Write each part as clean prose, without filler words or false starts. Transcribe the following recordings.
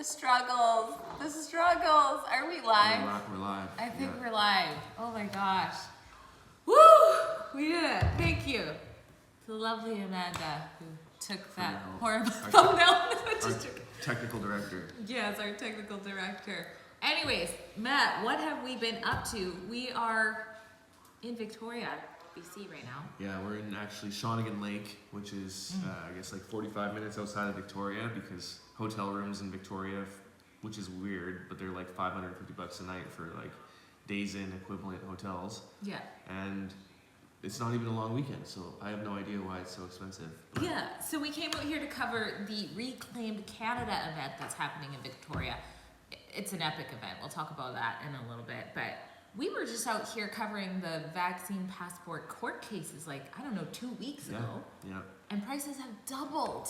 The struggles. The struggles. Are we live? We're live. I think we're live. Oh my gosh. Woo! We did it. Thank you to the lovely Amanda who took that horrible thumbnail. Our technical director. Yes, our technical director. Anyways, Matt, what have we been up to? We are in Victoria, BC right now. Yeah, we're in actually Shawnigan Lake, which is, I guess, like 45 minutes outside of Victoria, because hotel rooms in Victoria, which is weird, but they're like $550 a night for like days in equivalent hotels. Yeah. And it's not even a long weekend, so I have no idea why it's so expensive. Yeah, so we came out here to cover the Reclaimed Canada event that's happening in Victoria. It's an epic event. We'll talk about that in a little bit, but we were just out here covering the vaccine passport court cases like, I don't know, 2 weeks ago. Yeah. And prices have doubled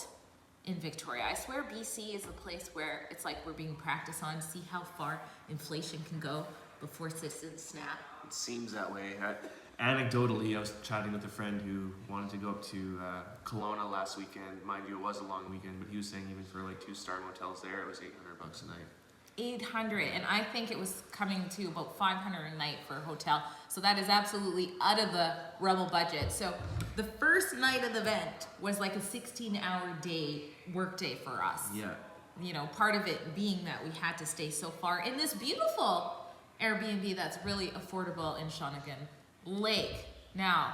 in Victoria. I swear BC is the place where it's like we're being practiced on to see how far inflation can go before citizens snap. It seems that way. Anecdotally, I was chatting with a friend who wanted to go up to Kelowna last weekend. Mind you, it was a long weekend, but he was saying even for like 2-star motels there, it was $800 a night. 800, and I think it was coming to about 500 a night for a hotel. So that is absolutely out of the Rebel budget. So the first night of the event was like a 16-hour work day for us. Yeah. You know, part of it being that we had to stay so far in this beautiful Airbnb that's really affordable in Shawnigan Lake. Now,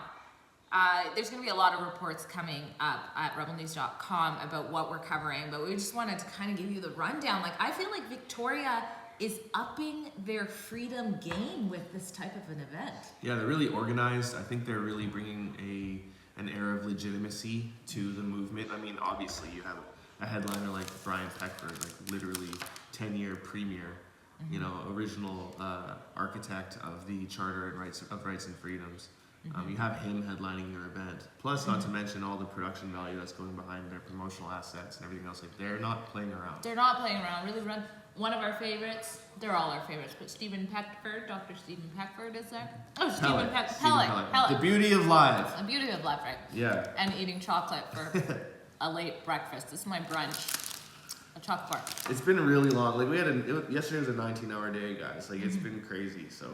there's going to be a lot of reports coming up at rebelnews.com about what we're covering, but we just wanted to kind of give you the rundown. Like, I feel like Victoria is upping their freedom game with this type of an event. Yeah, they're really organized. I think they're really bringing an air of legitimacy to the movement. I mean, obviously, you have a headliner like Brian Peckford, like literally 10-year premier, you know, original architect of the Charter of Rights and Freedoms. You have him headlining your event. Plus, not to mention all the production value that's going behind their promotional assets and everything else. Like, they're not playing around. They're not playing around. Really run. One of our favorites. They're all our favorites, but Stephen Peckford, Dr. Stephen Peckford is there. Oh, Stephen Peckford. The beauty of live. The beauty of life, right? Yeah. And eating chocolate for a late breakfast. This is my brunch. A chocolate bar. It's been really long. Like, yesterday was a 19-hour day, guys. Like, it's been crazy. So,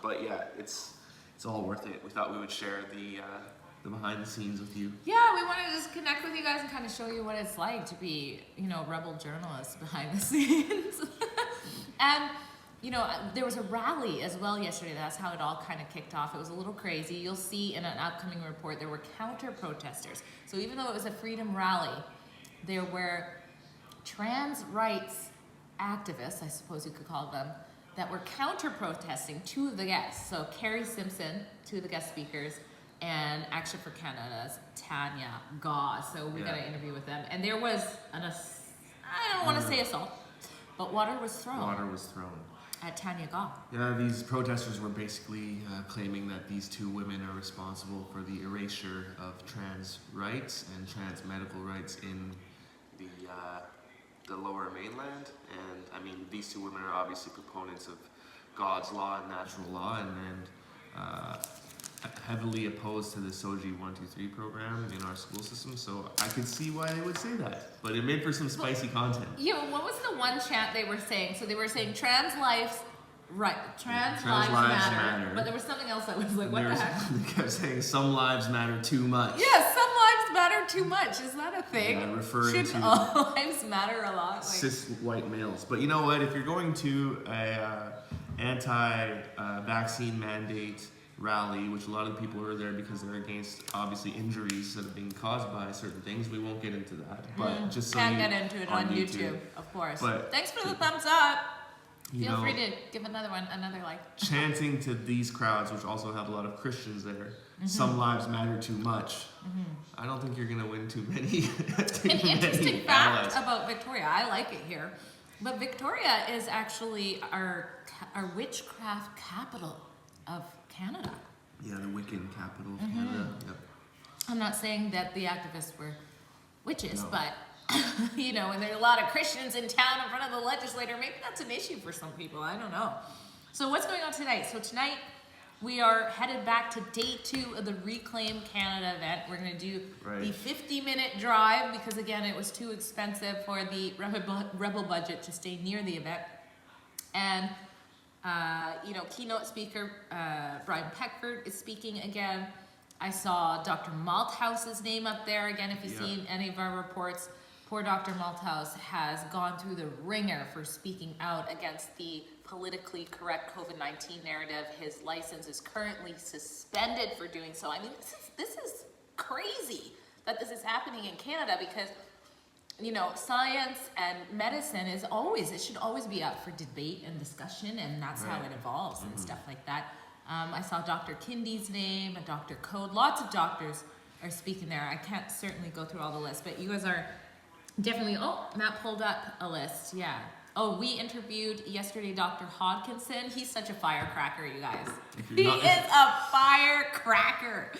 but yeah, it's all worth it. We thought we would share the behind the scenes with you. Yeah, we wanted to just connect with you guys and kind of show you what it's like to be, you know, rebel journalists behind the scenes. And, you know, there was a rally as well yesterday. That's how it all kind of kicked off. It was a little crazy. You'll see in an upcoming report there were counter-protesters. So even though it was a freedom rally, there were trans rights activists, I suppose you could call them, that were counter-protesting two of the guests. So Carrie Simpson, two of the guest speakers, and Action for Canada's Tanya Gaw. So we got an interview with them. And there was I don't want to say assault, but water was thrown at Tanya Gaw. Yeah, these protesters were basically claiming that these two women are responsible for the erasure of trans rights and trans medical rights in the Lower Mainland. And I mean, these two women are obviously proponents of God's law and natural law, and heavily opposed to the SOGI 123 program in our school system. So I could see why they would say that, but it made for some spicy content. Yeah, what was the one chant they were saying? So they were saying trans lives matter. But there was something else that was like, what the heck? They kept saying some lives matter too much. Yes, some lives matter too much. Is that a thing? Yeah, referring Should all lives matter a lot? Like, cis white males. But you know what? If you're going to a anti-vaccine mandate rally, which a lot of the people are there because they're against obviously injuries that are being caused by certain things, we won't get into that. But just so can't get into it on YouTube, of course. But thanks for the thumbs up. Feel free to give another like. Chanting to these crowds, which also have a lot of Christians there, some lives matter too much. I don't think you're going to win too many. An interesting fact about Victoria, I like it here, but Victoria is actually our witchcraft capital of Canada. Yeah, the Wiccan capital of Canada. Yep. I'm not saying that the activists were witches, but you know, and there are a lot of Christians in town in front of the legislator. Maybe that's an issue for some people. I don't know. So what's going on tonight? So tonight, we are headed back to day 2 of the Reclaim Canada event. We're going to do the 50-minute drive because, again, it was too expensive for the Rebel budget to stay near the event. And, keynote speaker Brian Peckford is speaking again. I saw Dr. Malthouse's name up there again. If you've seen any of our reports, poor Dr. Malthouse has gone through the ringer for speaking out against the politically correct COVID-19 narrative. His license is currently suspended for doing so. I mean, this is crazy that this is happening in Canada because, science and medicine it should always be up for debate and discussion, and that's how it evolves and stuff like that. I saw Dr. Kindy's name and Dr. Code. Lots of doctors are speaking there. I can't certainly go through all the lists, but you guys are definitely, Matt pulled up a list, yeah. Oh, we interviewed yesterday Dr. Hodkinson. He's such a firecracker, you guys. He is a firecracker.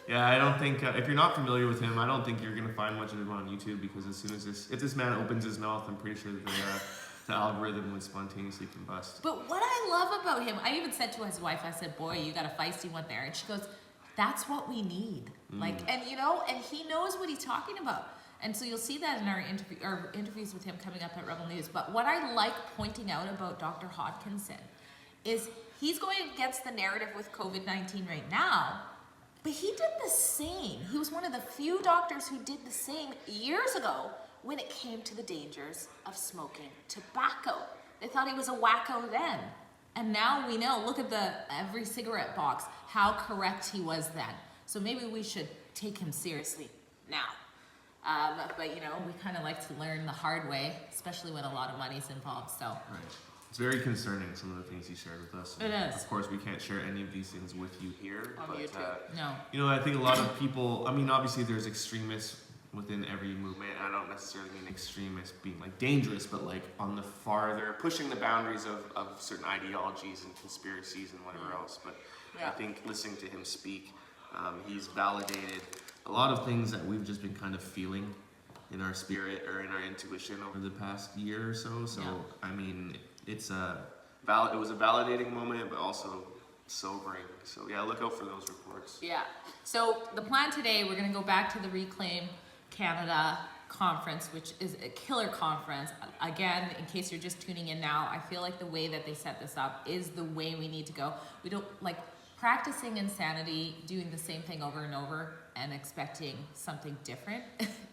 Yeah, I don't think, if you're not familiar with him, I don't think you're going to find much of him on YouTube because as soon as if this man opens his mouth, I'm pretty sure that the algorithm would spontaneously combust. But what I love about him, I even said to his wife, I said, boy, you got a feisty one there. And she goes, that's what we need. And he knows what he's talking about. And so you'll see that in our interviews with him coming up at Rebel News. But what I like pointing out about Dr. Hodkinson is he's going against the narrative with COVID-19 right now, but he did the same. He was one of the few doctors who did the same years ago when it came to the dangers of smoking tobacco. They thought he was a wacko then. And now we know, look at every cigarette box, how correct he was then. So maybe we should take him seriously now. But we kind of like to learn the hard way, especially when a lot of money's involved. So it's very concerning, some of the things he shared with us. It is. Of course, we can't share any of these things with you here. On YouTube. No. I think a lot of people. I mean, obviously, there's extremists within every movement. I don't necessarily mean extremists being dangerous, but on the farther pushing the boundaries of certain ideologies and conspiracies and whatever else. But I think listening to him speak, he's validated a lot of things that we've just been kind of feeling in our spirit or in our intuition over the past year or so. So, I mean, it was a validating moment, but also sobering. So, look out for those reports. Yeah. So, the plan today, we're going to go back to the Reclaim Canada conference, which is a killer conference. Again, in case you're just tuning in now, I feel like the way that they set this up is the way we need to go. We don't practicing insanity, doing the same thing over and over and expecting something different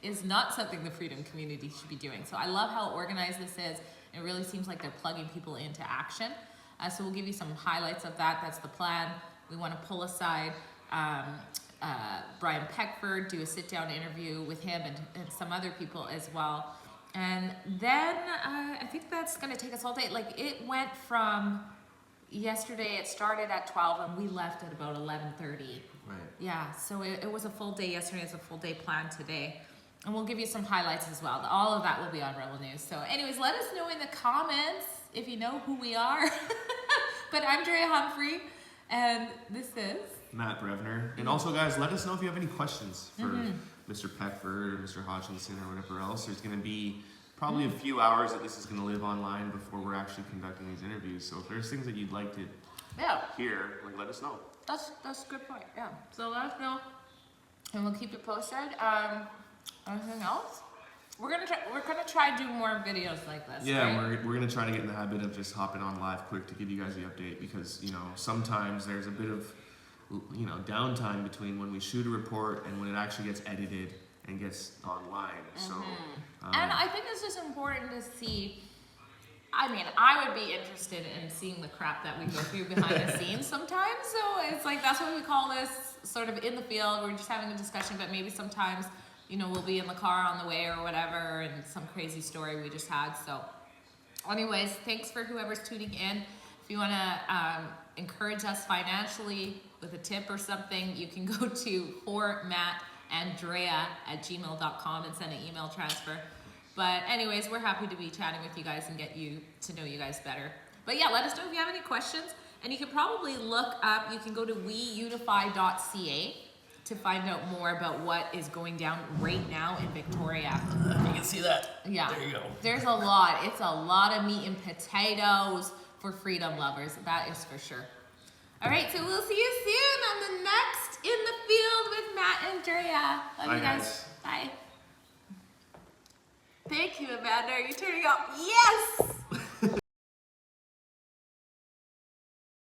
is not something the freedom community should be doing. So I love how organized this is. It really seems like they're plugging people into action. So we'll give you some highlights of that. That's the plan. We want to pull aside Brian Peckford, do a sit-down interview with him and some other people as well. And then I think that's going to take us all day. It went from yesterday, it started at 12 and we left at about 11:30. Right. Yeah, so it was a full day yesterday. It's a full day plan today. And we'll give you some highlights as well. All of that will be on Rebel News. So anyways, let us know in the comments if you know who we are. But I'm Drea Humphrey, and this is Matt Brevner. And also, guys, let us know if you have any questions for Mr. Peckford or Mr. Hodkinson or whatever else. There's going to be probably a few hours that this is going to live online before we're actually conducting these interviews. So if there's things that you'd like to hear, let us know. That's a good point. Yeah. So let us know, and we'll keep it posted. Anything else? We're gonna try to do more videos like this. Yeah, right? we're gonna try to get in the habit of just hopping on live quick to give you guys the update because sometimes there's a bit of downtime between when we shoot a report and when it actually gets edited and gets online. So and I think it's just important to see. I mean, I would be interested in seeing the crap that we go through behind the scenes sometimes. So it's that's what we call this, sort of in the field. We're just having a discussion, but maybe sometimes, we'll be in the car on the way or whatever, and some crazy story we just had. So anyways, thanks for whoever's tuning in. If you want to encourage us financially with a tip or something, you can go to formattandrea@gmail.com and send an email transfer. But anyways, we're happy to be chatting with you guys and get you to know you guys better. But yeah, let us know if you have any questions. And you can probably look up, you can go to weunify.ca to find out more about what is going down right now in Victoria. You can see that. Yeah. There you go. There's a lot. It's a lot of meat and potatoes for freedom lovers. That is for sure. All right, so we'll see you soon on the next In the Field with Matt and Drea. Love Bye, you guys. guys. Bye. Thank you, Amanda. Are you turning up? Yes!